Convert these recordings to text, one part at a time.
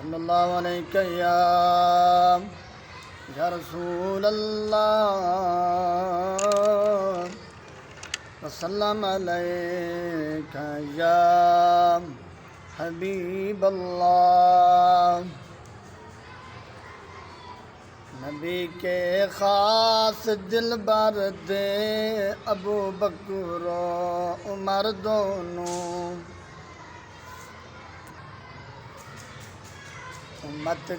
صلی اللہ علیہ یا رسول اللہ وسلم علیک یا حبیب اللہ۔ نبی کے خاص دلبر دے ابو بکر و عمر دونوں، امت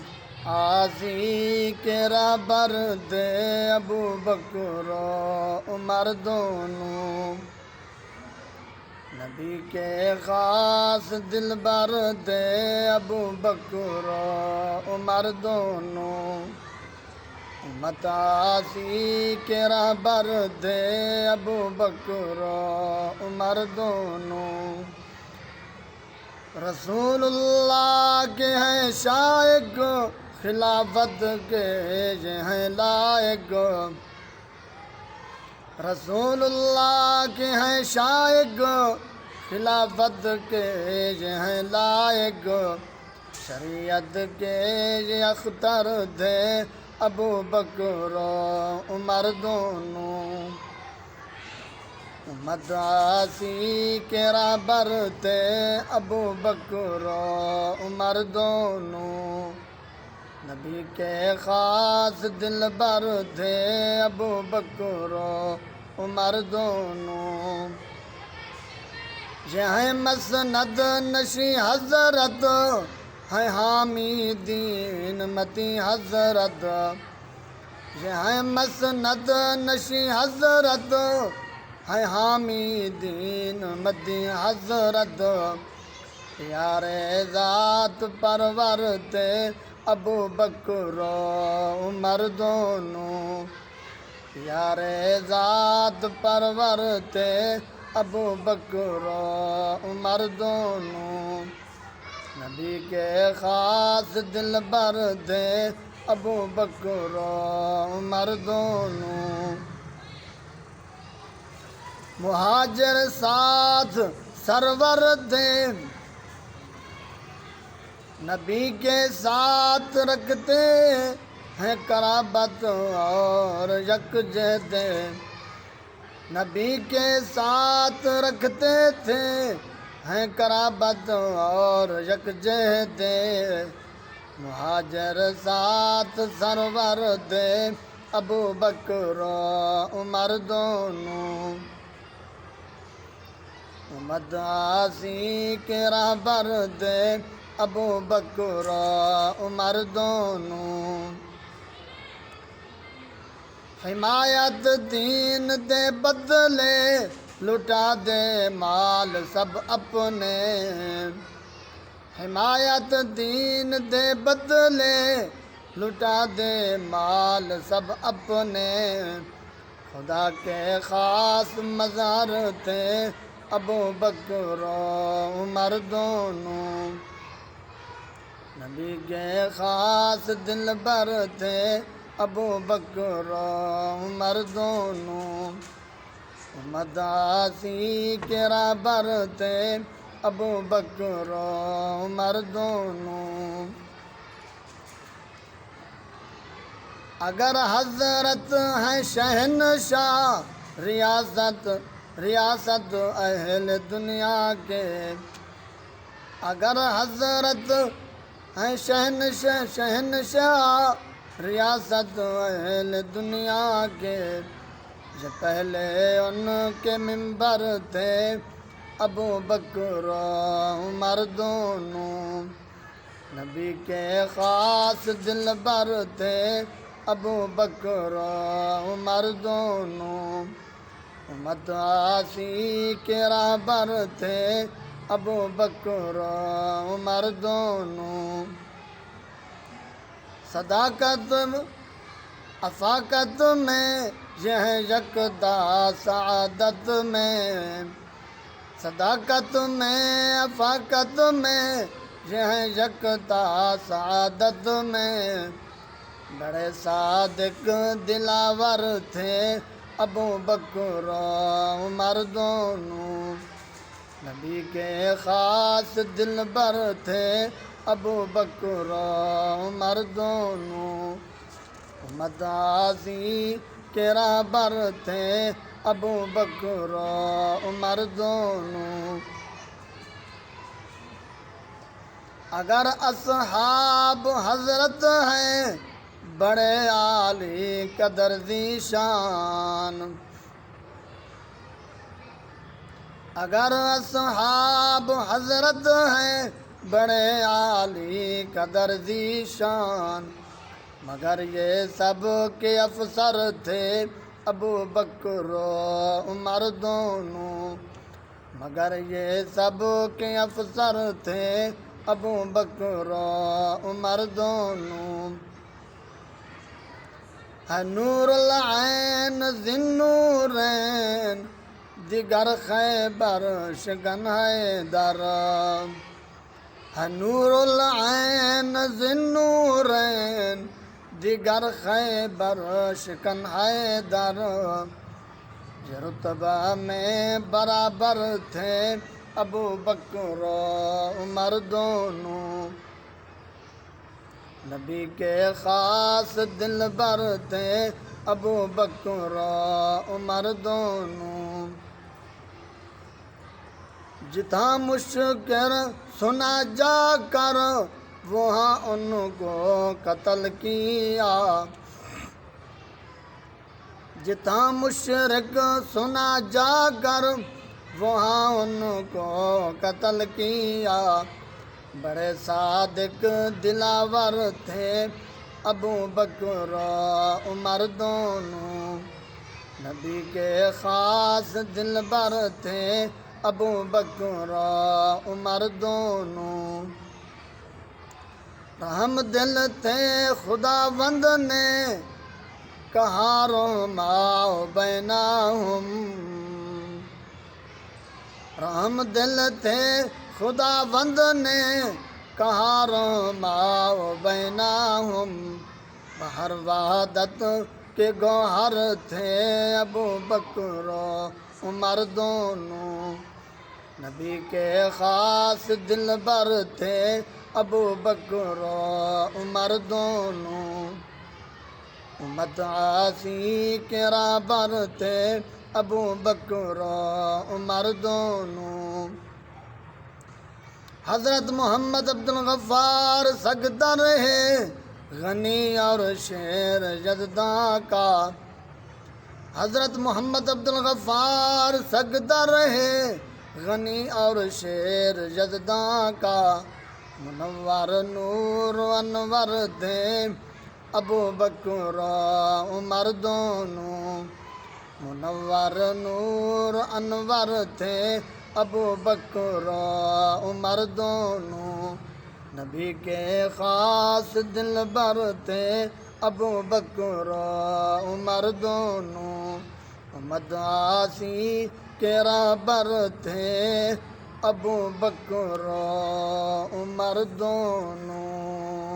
آسی کے رہبر دے ابو بکر و عمر دونوں، نبی کے خاص دلبر دے ابو بکر و عمر دونوں، امت آسی کے رہبر دے ابو بکر و عمر دونوں، رسول اللہ کے ہیں شائق خلافت کے یہ ہیں لائق، رسول اللہ کے ہیں شائق خلافت کے یہ ہیں لائق، شریعت کے یہ اختر دے ابو بکر و عمر دونوں، امت آسی کے رہبر تھے ابو بکر و عمر دونوں، نبی کے خاص دلبر تھے ابو بکر و عمر دونوں، یہ ہیں مسند نشی حضرت ہیں حامی دین متی حضرت، یہ ہیں مسند نشی حضرت ہیں حامی دین متی حضرت، پیار ذات پرور تھے ابو بکر و عمر دونوں، پیار ذات پرور تھے ابو بکر و عمر دونوں، نبی کے خاص دلبر تھے ابو بکر و عمر دونوں، مہاجر ساتھ سرور تھے نبی کے ساتھ رکھتے ہیں قرابت اور یکجہت، نبی کے ساتھ رکھتے تھے ہیں قرابت اور یکجہت، مہاجر ساتھ سرور تھے ابو بکر و عمر دونوں، امت آسی کے رہبر تھے ابو بکر و عمر دونوں، حمایت دین دے بدلے لٹا دے مال سب اپنے، حمایت دین دے بدلے لٹا دے مال سب اپنے، خدا کے خاص مظہر تھے ابو بکر و عمر دونوں، نبی کے خاص دلبر تھے ابو بکر و عمر دونوں، امت آسی کے رہبر تھے ابو بکر و عمر دونوں، اگر حضرت ہیں شہنشاہ ریاست اہل دنیا کے، اگر حضرت ہیں شہنشاہ ریاست اہل دنیا کے، یہ پہلے ان کے منبر تھے ابو بکر و عمر دونوں، نبی کے خاص دلبر تھے ابو بکر و عمر دونوں، امت آسی کے رہبر تھے ابو بکر و عمر دونوں، صداقت افاقت میں یہ ہے یکتا سعادت میں، صداقت میں افاقت میں یہ ہے یکتا سعادت میں، بڑے صادق دلاور تھے ابو بکر و عمر دونوں، نبی کے خاص دلبر تھے ابو بکر عمر دونوں مدازی کے رہبر تھے ابو بکر عمر دونوں اگر اصحاب حضرت ہیں بڑے عالی قدر ذیشان اگر اصحاب حضرت ہیں بڑے عالی قدر ذیشان مگر یہ سب کے افسر تھے ابو بکر عمر دونوں مگر یہ سب کے افسر تھے ابو بکر عمر دونوں ہے نور العین ذی النورین دیگر خیبر شکن حیدر ہے نور العین ذی النورین دیگر خیبر شکن حیدر یہ رتبہ میں برابر تھے ابو بکر عمر دونوں نبی کے خاص دل بر تھے ابو بکر عمر دونوں جتھا مشکر سنا جا کر وہاں ان کو قتل کیا جتھا مشرک سنا جا کر وہاں ان کو قتل کیا بڑے صادق دلاور تھے ابو بکر عمر دونوں نبی کے خاص دل بر تھے ابو بکر عمر دونوں رحم دل تھے خداوند نے کہا رحماء بینہم رحم دل تھے خداوند نے کہا رحماء بینہم بہر وحدت کے گوہر تھے ابو بکر عمر دونوں نبی کے خاص دل بر تھے ابو بکر عمر دونوں امت عاصی کے رہبر تھے ابو بکر عمر دونوں حضرت محمد عبد الغفار سجدہ رہے غنی اور شیر یزداں کا حضرت محمد عبد الغفار سجدہ رہے غنی اور شیر یزداں کا منور نور انور تھے ابو بکر عمر دونوں منور نور انور تھے ابو بکر عمر دونوں نبی کے خاص دل بر تھے ابو بکر عمر دونوں امت عاصی کے رہبر تھے ابو بکر عمر دونوں